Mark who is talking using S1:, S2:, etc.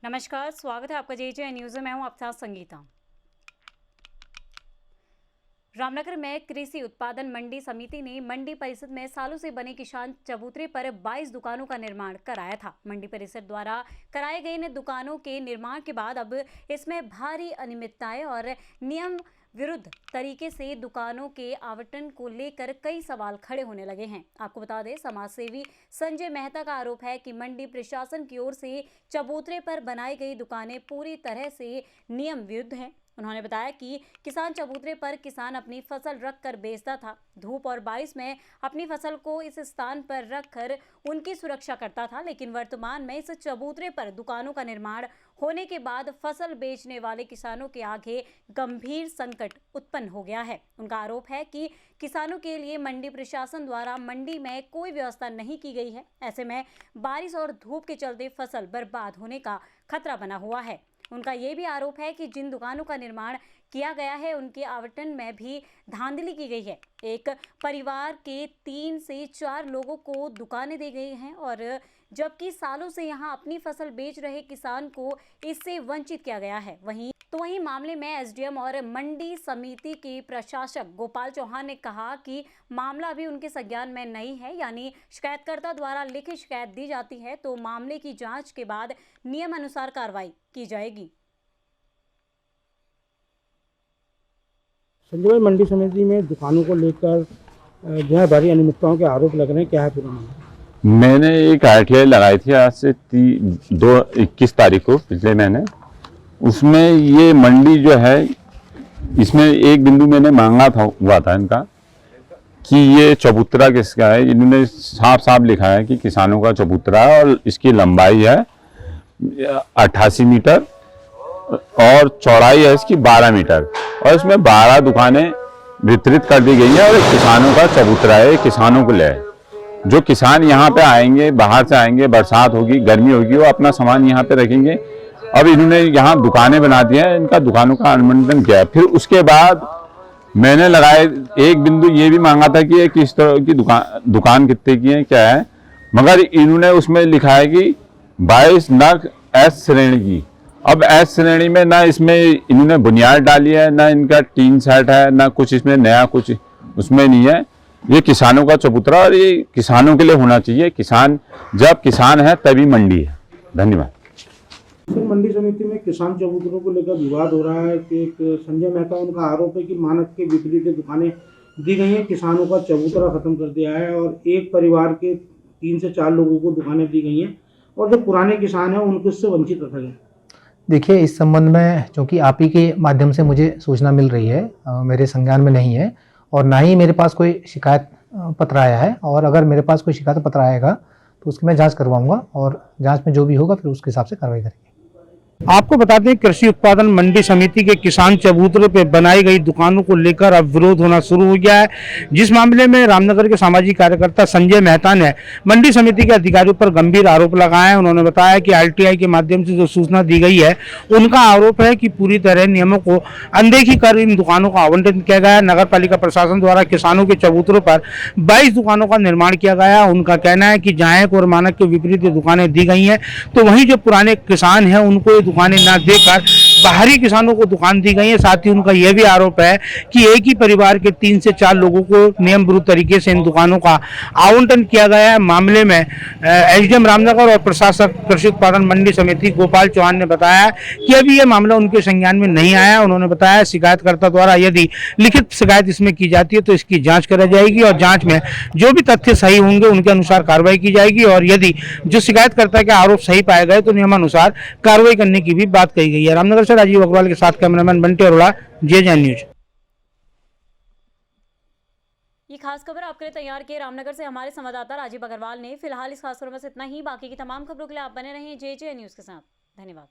S1: नमस्कार, स्वागत है आपका JJ न्यूज़ में। मैं हूं आपके साथ संगीता। रामनगर में कृषि उत्पादन मंडी समिति ने मंडी परिसर में सालों से बने किसान चबूतरे पर 22 दुकानों का निर्माण कराया था। मंडी परिसर द्वारा कराए गए इन दुकानों के निर्माण के बाद अब इसमें भारी अनियमितताएं और नियम विरुद्ध तरीके से दुकानों के आवंटन को लेकर कई सवाल खड़े होने लगे हैं। आपको बता दें, समाजसेवी संजय मेहता का आरोप है कि मंडी प्रशासन की ओर से चबूतरे पर बनाई गई दुकानें पूरी तरह से नियम विरुद्ध हैं। उन्होंने बताया कि किसान चबूतरे पर किसान अपनी फसल रख कर बेचता था। धूप और बारिश में अपनी फसल को इस स्थान पर रखकर उनकी सुरक्षा करता था, लेकिन वर्तमान में इस चबूतरे पर दुकानों का निर्माण होने के बाद फसल बेचने वाले किसानों के आगे गंभीर संकट उत्पन्न हो गया है। उनका आरोप है कि किसानों के लिए मंडी प्रशासन द्वारा मंडी में कोई व्यवस्था नहीं की गई है। ऐसे में बारिश और धूप के चलते फसल बर्बाद होने का खतरा बना हुआ है। उनका ये भी आरोप है कि जिन दुकानों का निर्माण किया गया है उनके आवंटन में भी धांधली की गई है। एक परिवार के 3 से 4 लोगों को दुकानें दी गई हैं और जबकि सालों से यहां अपनी फसल बेच रहे किसान को इससे वंचित किया गया है। वहीं मामले में SDM और मंडी समिति के प्रशासक गोपाल चौहान ने कहा कि मामला अभी उनके संज्ञान में नहीं है, यानी शिकायतकर्ता द्वारा लिखित शिकायत दी जाती है तो मामले की जांच के बाद नियम अनुसार कार्रवाई की जाएगी।
S2: संजय भाई, मंडी समिति में दुकानों को लेकर जो है भारी अनियमितताओं के आरोप लग रहे हैं, क्या है पूरा मामला?
S3: मैंने एक RTI लगाई थी आज से 21 तारीख को, पिछले महीने। उसमें ये मंडी जो है, इसमें एक बिंदु मैंने मांगा हुआ था इनका कि ये चबूतरा किसका है। इन्होंने साफ साफ लिखा है कि किसानों का चबूतरा है और इसकी लंबाई है 88 मीटर और चौड़ाई है इसकी 12 मीटर और इसमें 12 दुकानें वितरित कर दी गई हैं और किसानों का चबूतरा है, किसानों को ले। जो किसान यहाँ पे आएंगे, बाहर से आएंगे, बरसात होगी, गर्मी होगी, वो अपना सामान यहाँ पे रखेंगे। अब इन्होंने यहाँ दुकानें बना दी हैं, इनका दुकानों का अनुबंधन किया है। फिर उसके बाद मैंने लगाए एक बिंदु ये भी मांगा था कि किस तरह की दुकान कितने की है, क्या है, मगर इन्होंने उसमें लिखा है कि 22 नग S श्रेणी की। अब S श्रेणी में ना इसमें इन्होंने बुनियाद डाली है, ना इनका टीन सेट है, ना कुछ इसमें नया कुछ उसमें नहीं है। ये किसानों का चबूतरा और ये किसानों के लिए होना चाहिए। किसान जब किसान है तभी मंडी है। धन्यवाद।
S2: मंडी समिति में किसान चबूतरों को लेकर विवाद हो रहा है कि एक संजय मेहता, उनका आरोप है कि मानक के विपरीत दुकानें दी गई हैं, किसानों का चबूतरा खत्म कर दिया है और एक परिवार के 3 से 4 लोगों को दुकानें दी गई हैं और जो पुराने किसान हैं उनको इससे वंचित रखा गया।
S4: देखिए, इस संबंध में चूँकि आप ही के माध्यम से मुझे सूचना मिल रही है, मेरे संज्ञान में नहीं है और ना ही मेरे पास कोई शिकायत पत्र आया है। और अगर मेरे पास कोई शिकायत पत्र आएगा तो उसकी मैं जांच करवाऊंगा और जांच में जो भी होगा फिर उसके हिसाब से कार्रवाई करेंगे।
S2: आपको बता दें, कृषि उत्पादन मंडी समिति के किसान चबूतरे पे बनाई गई दुकानों को लेकर अब विरोध होना शुरू हो गया है, जिस मामले में रामनगर के सामाजिक कार्यकर्ता संजय मेहता ने मंडी समिति के अधिकारियों पर गंभीर आरोप लगाए हैं। उन्होंने बताया कि RTI के माध्यम से जो सूचना दी गई है, उनका आरोप है कि पूरी तरह नियमों को अनदेखी कर इन दुकानों का आवंटन किया गया है। नगर पालिका प्रशासन द्वारा किसानों के चबूतरों पर 22 दुकानों का निर्माण किया गया। उनका कहना है कि जहाँ एक और मानक के विपरीत दुकानें दी गई हैं, तो वहीं जो पुराने किसान हैं उनको दुकानें ना देकर बाहरी किसानों को दुकान दी गई है। साथ ही उनका यह भी आरोप है कि एक ही परिवार के 3 से 4 लोगों को नियम विरुद्ध तरीके से इन दुकानों का आवंटन किया गया है। मामले में SDM रामनगर और प्रशासक कृषि उत्पादन मंडी समिति गोपाल चौहान ने बताया कि अभी यह मामला उनके संज्ञान में नहीं आया। उन्होंने बताया शिकायतकर्ता द्वारा यदि लिखित शिकायत इसमें की जाती है तो इसकी जाँच कराई जाएगी और जाँच में जो भी तथ्य सही होंगे उनके अनुसार कार्रवाई की जाएगी और यदि जो शिकायतकर्ता के आरोप सही पाए गए तो नियमानुसार कार्रवाई करने की भी बात कही गई है। रामनगर से राजीव अग्रवाल के साथ cameraman Bunty Arora, JJ news.
S1: ये खास खबर आपके लिए तैयार की रामनगर से हमारे संवाददाता राजीव अग्रवाल ने। फिलहाल इस खास खबर में इतना ही। बाकी की तमाम खबरों के लिए आप बने रहें JJ न्यूज के साथ। धन्यवाद।